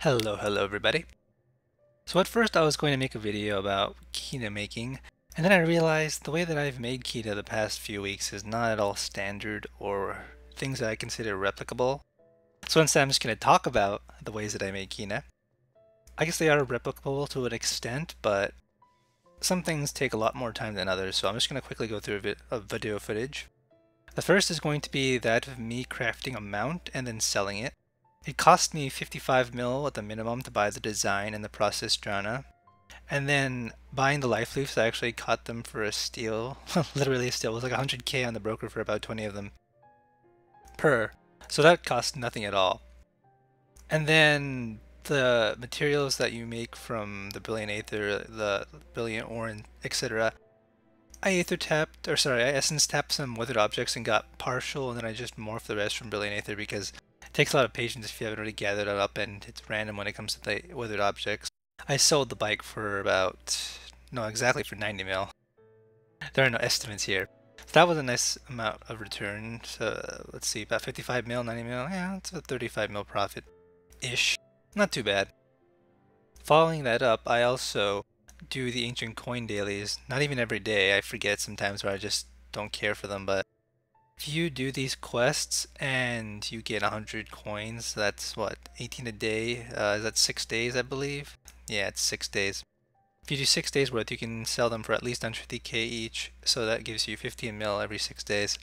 Hello everybody. So at first I was going to make a video about Kinah making, and then I realized the way that I've made Kinah the past few weeks is not at all standard or things that I consider replicable. So instead I'm just going to talk about the ways that I made Kinah. I guess they are replicable to an extent, but some things take a lot more time than others, so I'm just going to quickly go through a bit of video footage. The first is going to be that of me crafting a mount and then selling it. It cost me 55 mil at the minimum to buy the design and the processed drona. And then buying the life leaves, I actually caught them for a steal. Literally a steal. It was like 100k on the broker for about 20 of them per. So that cost nothing at all. And then the materials that you make from the Brilliant Aether, the Brilliant Ore, etc. I essence tapped some withered objects and got partial, and then I just morphed the rest from Brilliant Aether because it takes a lot of patience if you haven't already gathered it up, and it's random when it comes to the withered objects. I sold the bike for exactly for 90 mil. There are no estimates here. So that was a nice amount of return. So let's see, about 55 mil, 90 mil. Yeah, it's a 35 mil profit-ish. Not too bad. Following that up, I also do the ancient coin dailies. Not even every day. I forget sometimes, where I just don't care for them, but if you do these quests and you get 100 coins, that's what, 18 a day? Is that 6 days, I believe? Yeah, it's 6 days. If you do 6 days worth, you can sell them for at least 150k each, so that gives you 15 mil every 6 days.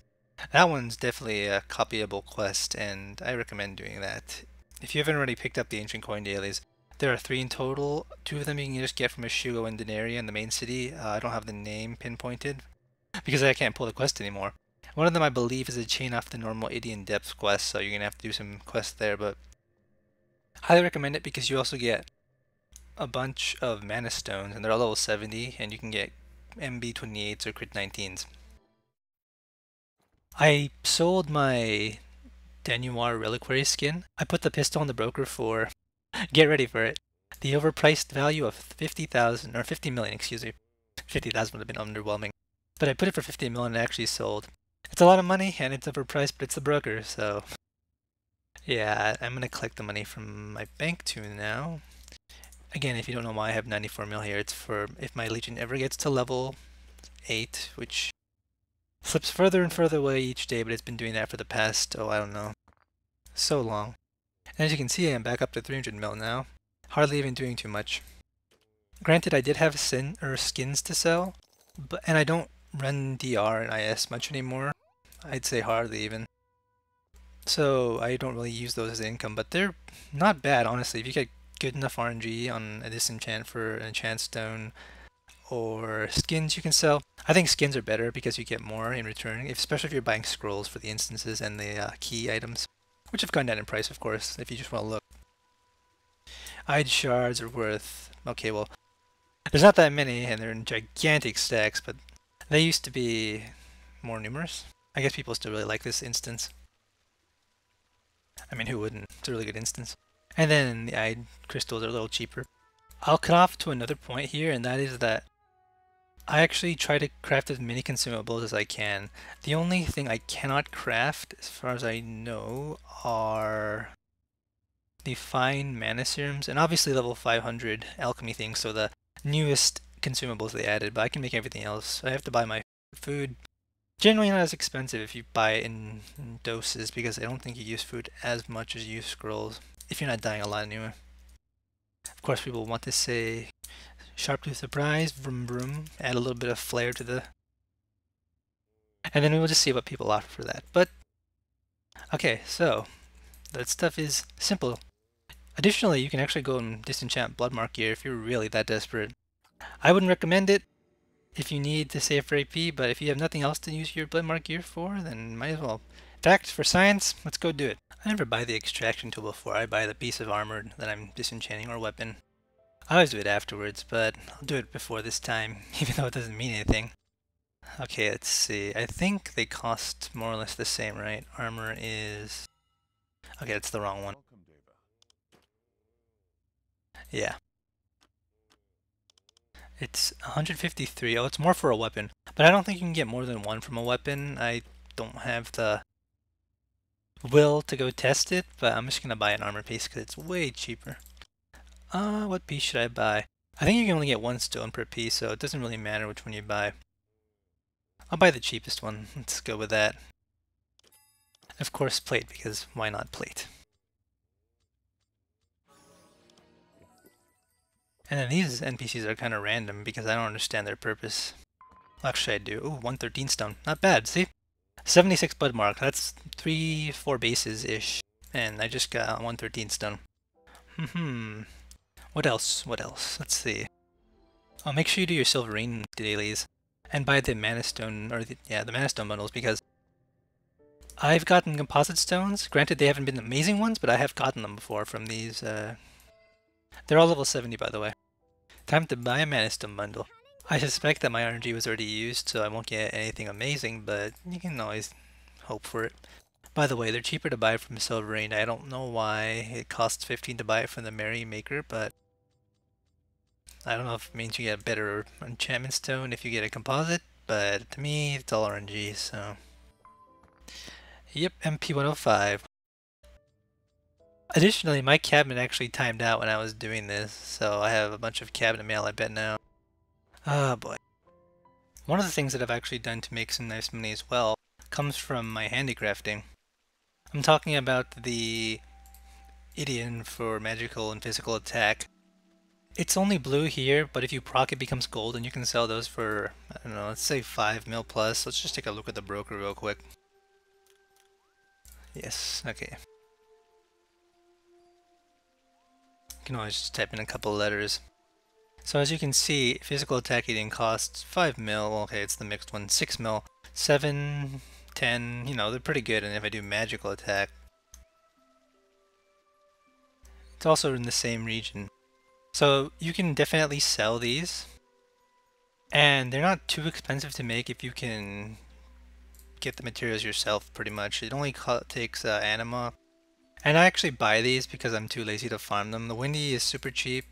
That one's definitely a copyable quest, and I recommend doing that. If you haven't already picked up the ancient coin dailies, there are 3 in total. 2 of them you can just get from Ashugo and Denaria in the main city. I don't have the name pinpointed because I can't pull the quest anymore. One of them, I believe, is a chain off the normal Idian Depths quest, so you're going to have to do some quests there, but highly recommend it because you also get a bunch of mana stones, and they're all level 70, and you can get MB 28s or crit 19s. I sold my Denouar Reliquary skin. I put the pistol on the broker for, get ready for it, the overpriced value of 50,000, or 50 million, excuse me. 50,000 would have been underwhelming. But I put it for 50 million and it actually sold. It's a lot of money and it's overpriced, but it's the broker, so yeah, I'm gonna collect the money from my bank too now. Again, if you don't know why I have 94 mil here, it's for if my legion ever gets to level 8, which slips further and further away each day, but it's been doing that for the past, I don't know, so long. And as you can see, I'm back up to 300 mil now. Hardly even doing too much. Granted, I did have skins to sell, and I don't run DR and IS much anymore. I'd say hardly even. So I don't really use those as income, but they're not bad, honestly. If you get good enough RNG on a disenchant for an enchant stone or skins you can sell. I think skins are better because you get more in return, especially if you're buying scrolls for the instances and the key items, which have gone down in price, of course, if you just want to look. Ide shards are worth, okay, well, there's not that many and they're in gigantic stacks, but they used to be more numerous. I guess people still really like this instance. I mean, who wouldn't? It's a really good instance. And then the Ide crystals are a little cheaper. I'll cut off to another point here, and that is that I actually try to craft as many consumables as I can. The only thing I cannot craft, as far as I know, are the fine mana serums, and obviously level 500 alchemy things, so the newest consumables they added, but I can make everything else. I have to buy my food. Generally not as expensive if you buy it in doses, because I don't think you use food as much as you use scrolls, if you're not dying a lot anyway. Of course, people want to say sharp tooth surprise, vroom vroom, add a little bit of flair to the... And then we'll just see what people offer for that. But, okay, so, that stuff is simple. Additionally, you can actually go and disenchant Bloodmark gear if you're really that desperate. I wouldn't recommend it if you need to save for AP, but if you have nothing else to use your Bloodmark gear for, then might as well. Fact, for science, let's go do it. I never buy the extraction tool before I buy the piece of armor that I'm disenchanting or weapon. I always do it afterwards, but I'll do it before this time, even though it doesn't mean anything. Okay, let's see. I think they cost more or less the same, right? Armor is... Okay, that's the wrong one. Yeah. It's 153. Oh, it's more for a weapon. But I don't think you can get more than one from a weapon. I don't have the will to go test it, but I'm just going to buy an armor piece because it's way cheaper. What piece should I buy? I think you can only get one stone per piece, so it doesn't really matter which one you buy. I'll buy the cheapest one. Let's go with that. Of course, plate, because why not plate? And then these NPCs are kind of random because I don't understand their purpose. Well, actually, I do. Ooh, 113 stone. Not bad, see? 76 blood mark. That's 3-4 bases-ish. And I just got 113 stone. What else? What else? Let's see. Oh, make sure you do your Silverine dailies. And buy the Mana Stone, or the Mana Stone bundles, because I've gotten composite stones. Granted, they haven't been amazing ones, but I have gotten them before from these, They're all level 70, by the way. Time to buy a Mana Stone bundle. I suspect that my RNG was already used, so I won't get anything amazing, but you can always hope for it. By the way, they're cheaper to buy from Silverine. I don't know why it costs 15 to buy it from the Merry Maker, but I don't know if it means you get a better enchantment stone if you get a composite, but to me, it's all RNG, so... Yep, MP105. Additionally, my cabinet actually timed out when I was doing this, so I have a bunch of cabinet mail I bet now. Oh boy. One of the things that I've actually done to make some nice money as well comes from my handicrafting. I'm talking about the Idion for magical and physical attack. It's only blue here, but if you proc it becomes gold and you can sell those for, I don't know, let's say 5 mil plus. Let's just take a look at the broker real quick. Yes, okay. You can always just type in a couple letters. So as you can see, physical attack eating costs 5 mil, okay, it's the mixed one, 6 mil, 7, 10, you know, they're pretty good, and if I do magical attack, it's also in the same region. So you can definitely sell these, and they're not too expensive to make if you can get the materials yourself, pretty much. It only takes anima. And I actually buy these because I'm too lazy to farm them. The Windy is super cheap,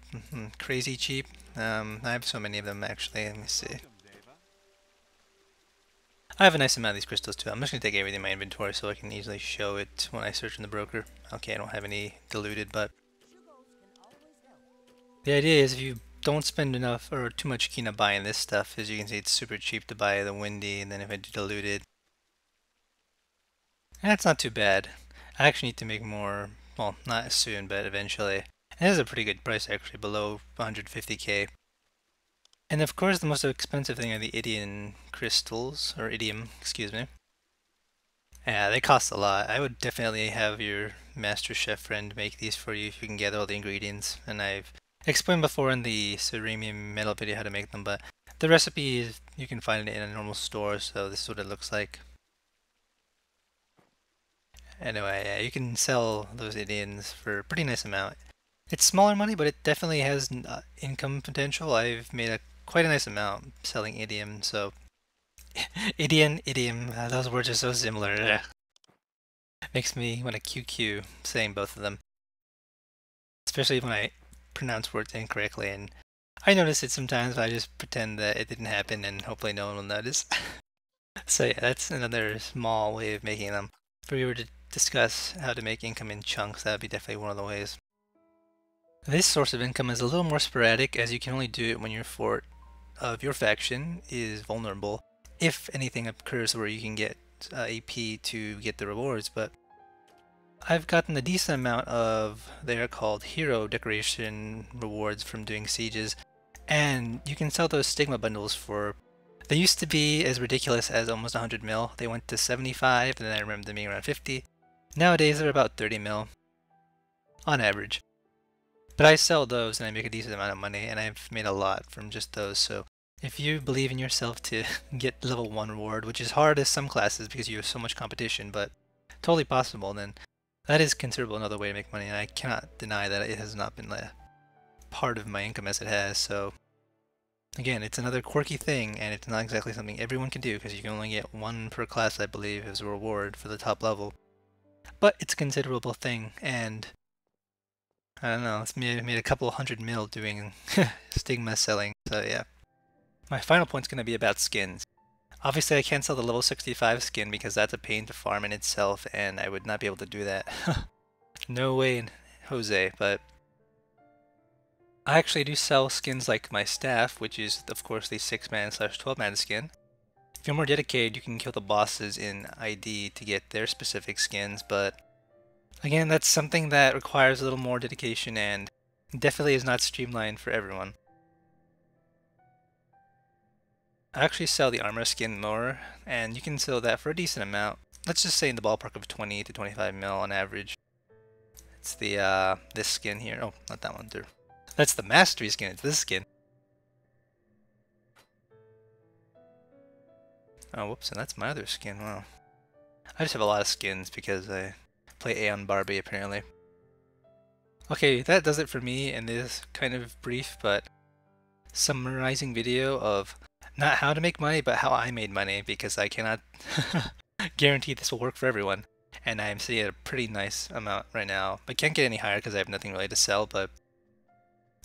crazy cheap. I have so many of them actually, let me see. I have a nice amount of these crystals too. I'm just going to take everything in my inventory so I can easily show it when I search in the broker. Okay, I don't have any diluted, but... The idea is if you don't spend enough or too much Kinah buying this stuff, as you can see it's super cheap to buy the Windy, and then if I do diluted, that's not too bad. I actually need to make more, well, not soon, but eventually. And this is a pretty good price actually, below 150k. And of course the most expensive thing are the Idiom crystals, or Idiom, excuse me. Yeah, they cost a lot. I would definitely have your master chef friend make these for you if you can gather all the ingredients. And I've explained before in the ceramium metal video how to make them, but the recipe is, you can find it in a normal store, so this is what it looks like. Anyway, yeah, you can sell those Idions for a pretty nice amount. It's smaller money, but it definitely has income potential. I've made quite a nice amount selling Idiom, so... Idiom, those words are so similar. Ugh. Makes me want to QQ saying both of them. Especially when I pronounce words incorrectly, and I notice it sometimes, but I just pretend that it didn't happen and hopefully no one will notice. So yeah, that's another small way of making them. If we were to discuss how to make income in chunks, that would be definitely one of the ways. This source of income is a little more sporadic, as you can only do it when your fort of your faction is vulnerable. If anything occurs where you can get AP to get the rewards, but I've gotten a decent amount of, they're called hero decoration rewards from doing sieges, and you can sell those stigma bundles for, they used to be as ridiculous as almost 100 mil. They went to 75, and then I remember them being around 50. Nowadays they're about 30 mil on average. But I sell those and I make a decent amount of money, and I've made a lot from just those, so if you believe in yourself to get level 1 reward, which is hard as some classes because you have so much competition, but totally possible, then that is considerable another way to make money, and I cannot deny that it has not been a part of my income as it has, so again, it's another quirky thing, and it's not exactly something everyone can do because you can only get 1 per class, I believe, as a reward for the top level. But it's a considerable thing, and I don't know, it's made a couple 100 mil doing stigma selling, so yeah. My final point's going to be about skins. Obviously I can't sell the level 65 skin because that's a pain to farm in itself, and I would not be able to do that. No way in Jose, but I actually do sell skins like my staff, which is of course the 6-man/12-man skin. If you're more dedicated, you can kill the bosses in ID to get their specific skins, but again, that's something that requires a little more dedication and definitely is not streamlined for everyone. I actually sell the armor skin more, and you can sell that for a decent amount. Let's just say in the ballpark of 20 to 25 mil on average. It's the this skin here. Oh, not that one, dude. That's the mastery skin. It's this skin. Oh, whoops, and that's my other skin. Wow. I just have a lot of skins because I play Aeon Barbie apparently. Okay, that does it for me in this kind of brief but summarizing video of not how to make money, but how I made money, because I cannot guarantee this will work for everyone. And I'm sitting at a pretty nice amount right now. I can't get any higher because I have nothing really to sell, but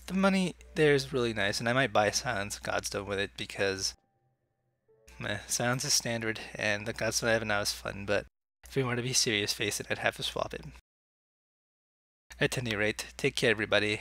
the money there is really nice, and I might buy Silence Godstone with it because Silence is standard, and the Godstone I have now is fun, but if we want to be serious, face it, I'd have to swap it. At any rate, take care everybody.